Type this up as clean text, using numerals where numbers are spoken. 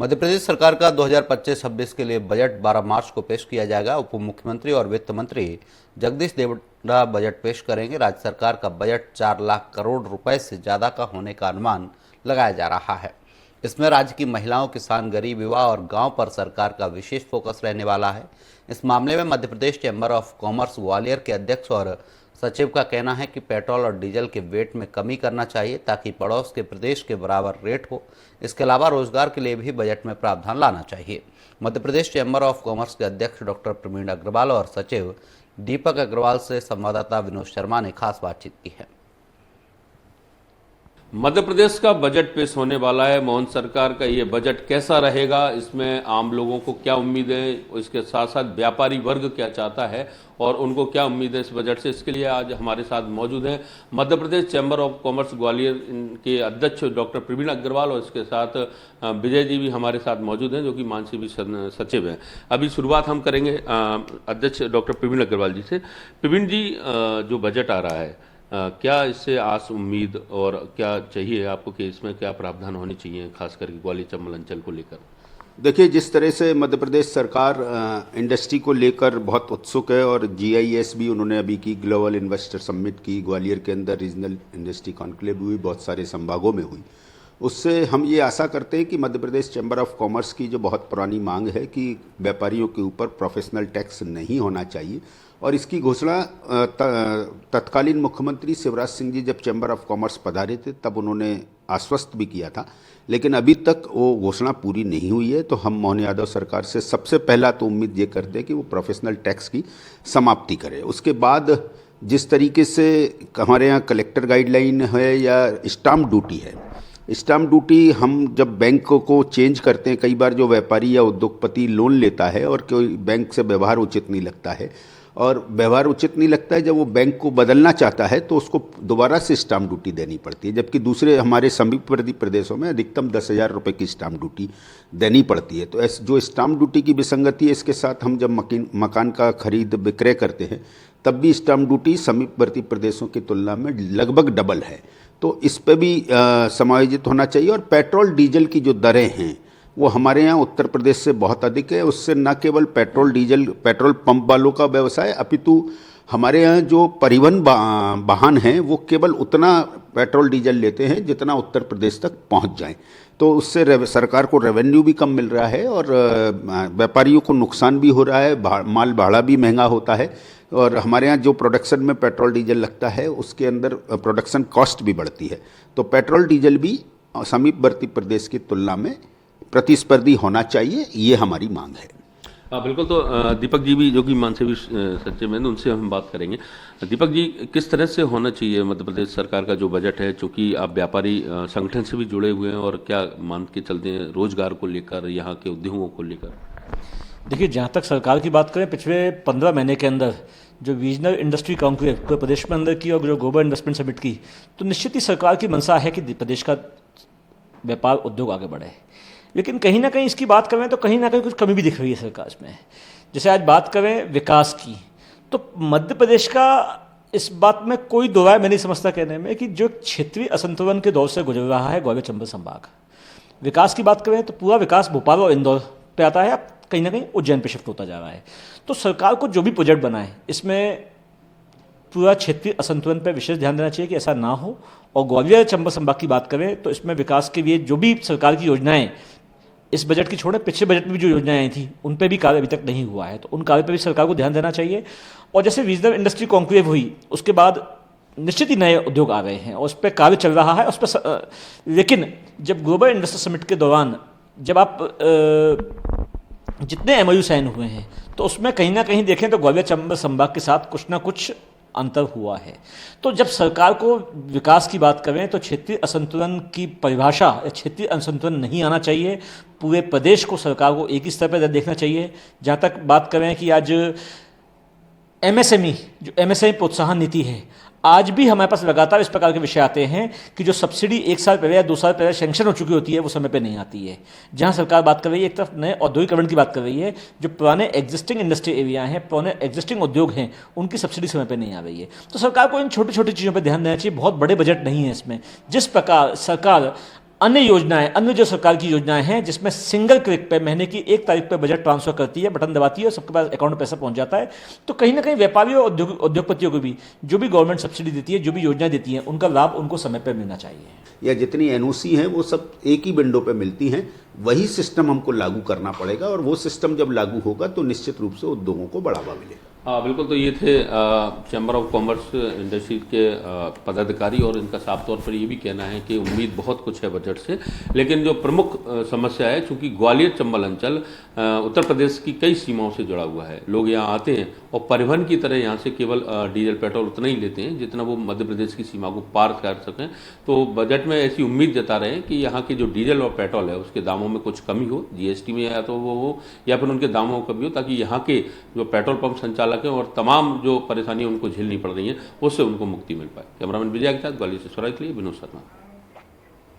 मध्य प्रदेश सरकार का 2025-26 के लिए बजट 12 मार्च को पेश किया जाएगा। उप मुख्यमंत्री और वित्त मंत्री जगदीश देवड़ा बजट पेश करेंगे। राज्य सरकार का बजट 4 लाख करोड़ रुपए से ज्यादा का होने का अनुमान लगाया जा रहा है। इसमें राज्य की महिलाओं, किसान, गरीब, युवा और गांव पर सरकार का विशेष फोकस रहने वाला है। इस मामले में Madhya Pradesh chamber of commerce Gwalior के अध्यक्ष और सचिव का कहना है कि पेट्रोल और डीजल के वेट में कमी करना चाहिए ताकि पड़ोस के प्रदेश के बराबर रेट हो। इसके अलावा रोजगार के लिए भी बजट में प्रावधान लाना चाहिए। Madhya Pradesh chamber of commerce के अध्यक्ष डॉक्टर प्रवीण अग्रवाल और सचिव दीपक अग्रवाल से संवाददाता विनोद शर्मा ने खास बातचीत की है। मध्य प्रदेश का बजट पेश होने वाला है। मोहन सरकार का ये बजट कैसा रहेगा, इसमें आम लोगों को क्या उम्मीद है, इसके साथ साथ व्यापारी वर्ग क्या चाहता है और उनको क्या उम्मीद है इस बजट से, इसके लिए आज हमारे साथ मौजूद हैं Madhya Pradesh chamber of commerce Gwalior के अध्यक्ष डॉक्टर प्रवीण अग्रवाल और इसके साथ विजय जी भी हमारे साथ मौजूद हैं जो कि मानसी भी सचिव हैं। अभी शुरुआत हम करेंगे अध्यक्ष डॉक्टर प्रवीण अग्रवाल जी से। प्रवीण जी, जो बजट आ रहा है, क्या इससे आस उम्मीद और क्या चाहिए आपको कि इसमें क्या प्रावधान होने चाहिए, खास करके ग्वालियर चंबल अंचल को लेकर? देखिए, जिस तरह से मध्य प्रदेश सरकार इंडस्ट्री को लेकर बहुत उत्सुक है और जीआईएस भी उन्होंने अभी की, ग्लोबल इन्वेस्टर समिट की, ग्वालियर के अंदर रीजनल इंडस्ट्री कॉन्क्लेव हुई, बहुत सारे संभागों में हुई। उससे हम ये आशा करते हैं कि Madhya Pradesh chamber of commerce की जो बहुत पुरानी मांग है कि व्यापारियों के ऊपर प्रोफेशनल टैक्स नहीं होना चाहिए, और इसकी घोषणा तत्कालीन मुख्यमंत्री शिवराज सिंह जी जब चैम्बर ऑफ कॉमर्स पधारे थे तब उन्होंने आश्वस्त भी किया था, लेकिन अभी तक वो घोषणा पूरी नहीं हुई है। तो हम मोहन यादव सरकार से सबसे पहला तो उम्मीद ये करते हैं कि वो प्रोफेशनल टैक्स की समाप्ति करे। उसके बाद जिस तरीके से हमारे यहाँ कलेक्टर गाइडलाइन है या स्टाम्प ड्यूटी है, स्टाम्प ड्यूटी हम जब बैंक को चेंज करते हैं, कई बार जो व्यापारी या उद्योगपति लोन लेता है और कोई बैंक से व्यवहार उचित नहीं लगता है, और व्यवहार उचित नहीं लगता है, जब वो बैंक को बदलना चाहता है तो उसको दोबारा से स्टाम्प ड्यूटी देनी पड़ती है, जबकि दूसरे हमारे समीपवर्ती प्रदेशों में अधिकतम 10,000 रुपये की स्टाम्प ड्यूटी देनी पड़ती है। तो जो स्टाम्प ड्यूटी की विसंगति है, इसके साथ हम जब मकान का खरीद विक्रय करते हैं तब भी स्टाम्प ड्यूटी समीपवर्ती प्रदेशों की तुलना में लगभग डबल है। तो इस पर भी समायोजित होना चाहिए। और पेट्रोल डीजल की जो दरें हैं वो हमारे यहाँ उत्तर प्रदेश से बहुत अधिक है। उससे न केवल पेट्रोल पंप वालों का व्यवसाय, अपितु हमारे यहाँ जो परिवहन वाहन हैं वो केवल उतना पेट्रोल डीजल लेते हैं जितना उत्तर प्रदेश तक पहुँच जाए। तो उससे सरकार को रेवेन्यू भी कम मिल रहा है और व्यापारियों को नुकसान भी हो रहा है, माल भाड़ा भी महंगा होता है, और हमारे यहाँ जो प्रोडक्शन में पेट्रोल डीजल लगता है उसके अंदर प्रोडक्शन कॉस्ट भी बढ़ती है। तो पेट्रोल डीजल भी समीपवर्ती प्रदेश की तुलना में प्रतिस्पर्धी होना चाहिए, ये हमारी मांग है। बिल्कुल। तो दीपक जी भी जो कि मानसी भी सचिव हैं, उनसे हम बात करेंगे। दीपक जी, किस तरह से होना चाहिए मध्य प्रदेश सरकार का जो बजट है, चूँकि आप व्यापारी संगठन से भी जुड़े हुए हैं, और क्या मान के चलते हैं रोजगार को लेकर, यहाँ के उद्योगों को लेकर? देखिए, जहाँ तक सरकार की बात करें, पिछले 15 महीने के अंदर जो रीजनल इंडस्ट्री कॉन्क्लेव पूरे प्रदेश में अंदर की और जो ग्लोबल इन्वेस्टमेंट समिट की, तो निश्चित ही सरकार की मंशा है कि प्रदेश का व्यापार उद्योग आगे बढ़े। लेकिन कहीं ना कहीं इसकी बात करें तो कहीं ना कहीं कुछ कमी भी दिख रही है सरकार में। जैसे आज बात करें विकास की, तो मध्य प्रदेश का इस बात में कोई दो राय मैं नहीं समझता कहने में कि जो क्षेत्रीय असंतुलन के दौर से गुजर रहा है ग्वालियर चंबल संभाग, विकास की बात करें तो पूरा विकास भोपाल और इंदौर पे आता है, अब कहीं ना कहीं उज्जैन पे शिफ्ट होता जा रहा है। तो सरकार को जो भी प्रोजेक्ट बनाए इसमें पूरा क्षेत्रीय असंतुलन पर विशेष ध्यान देना चाहिए कि ऐसा ना हो। और ग्वालियर चंबल संभाग की बात करें तो इसमें विकास के लिए जो भी सरकार की योजनाएं, इस बजट की छोड़े पिछले बजट में भी जो योजनाएं आई थी उन पर भी कार्य अभी तक नहीं हुआ है, तो उन कार्य पर भी सरकार को ध्यान देना चाहिए। और जैसे रीजनल इंडस्ट्री कॉन्क्लेव हुई उसके बाद निश्चित ही नए उद्योग आ गए हैं और उस पर कार्य चल रहा है उस पर। लेकिन जब ग्लोबल इन्वेस्टर समिट के दौरान जब आप जितने एमओयू साइन हुए हैं तो उसमें कहीं ना कहीं देखें तो ग्वालियर चंबल संभाग के साथ कुछ ना कुछ अंतर हुआ है। तो जब सरकार को विकास की बात करें तो क्षेत्रीय असंतुलन की परिभाषा या क्षेत्रीय असंतुलन नहीं आना चाहिए, पूरे प्रदेश को सरकार को एक ही स्तर पर देखना चाहिए। जहाँ तक बात करें कि आज एमएसएमई जो एमएसएमई प्रोत्साहन नीति है, आज भी हमारे पास लगातार इस प्रकार के विषय आते हैं कि जो सब्सिडी 1 साल पहले या 2 साल पहले सैंक्शन हो चुकी होती है वो समय पे नहीं आती है। जहां सरकार बात कर रही है, एक तरफ नए औद्योगिकरण की बात कर रही है, जो पुराने एग्जिस्टिंग इंडस्ट्री एरिया हैं, पुराने एग्जिस्टिंग उद्योग हैं, उनकी सब्सिडी समय पे नहीं आ रही है। तो सरकार को इन छोटी छोटी चीज़ों पर ध्यान देना चाहिए। बहुत बड़े बजट नहीं है इसमें। जिस प्रकार सरकार अन्य योजनाएं, अन्य जो सरकार की योजनाएं हैं जिसमें सिंगल क्लिक पे महीने की 1 तारीख पे बजट ट्रांसफर करती है, बटन दबाती है और सबके पास अकाउंट में पैसा पहुंच जाता है, तो कहीं ना कहीं व्यापारियों और उद्योगपतियों को भी जो भी गवर्नमेंट सब्सिडी देती है, जो भी योजनाएं देती हैं, उनका लाभ उनको समय पर मिलना चाहिए। या जितनी एनओसी हैं वो सब एक ही विंडो पे मिलती हैं, वही सिस्टम हमको लागू करना पड़ेगा और वो सिस्टम जब लागू होगा तो निश्चित रूप से उद्योगों को बढ़ावा मिलेगा। हाँ बिल्कुल, तो ये थे चैम्बर ऑफ कॉमर्स इंडस्ट्री के पदाधिकारी, और इनका साफ तौर पर ये भी कहना है कि उम्मीद बहुत कुछ है बजट से, लेकिन जो प्रमुख समस्या है, चूंकि ग्वालियर चंबल अंचल उत्तर प्रदेश की कई सीमाओं से जुड़ा हुआ है, लोग यहाँ आते हैं और परिवहन की तरह यहाँ से केवल डीजल पेट्रोल उतना ही लेते हैं जितना वो मध्य प्रदेश की सीमा को पार कर सकें। तो बजट में ऐसी उम्मीद जता रहे हैं कि यहाँ के जो डीजल और पेट्रोल है उसके दामों में कुछ कमी हो, जीएसटी में या तो वो हो या फिर उनके दामों में कमी हो, ताकि यहाँ के जो पेट्रोल पंप संचालक हैं और तमाम जो परेशानियां उनको झेलनी पड़ रही हैं उससे उनको मुक्ति मिल पाए। कैमरामैन विजय के साथ ग्वालियर से स्वराज के लिए विनोद शर्मा।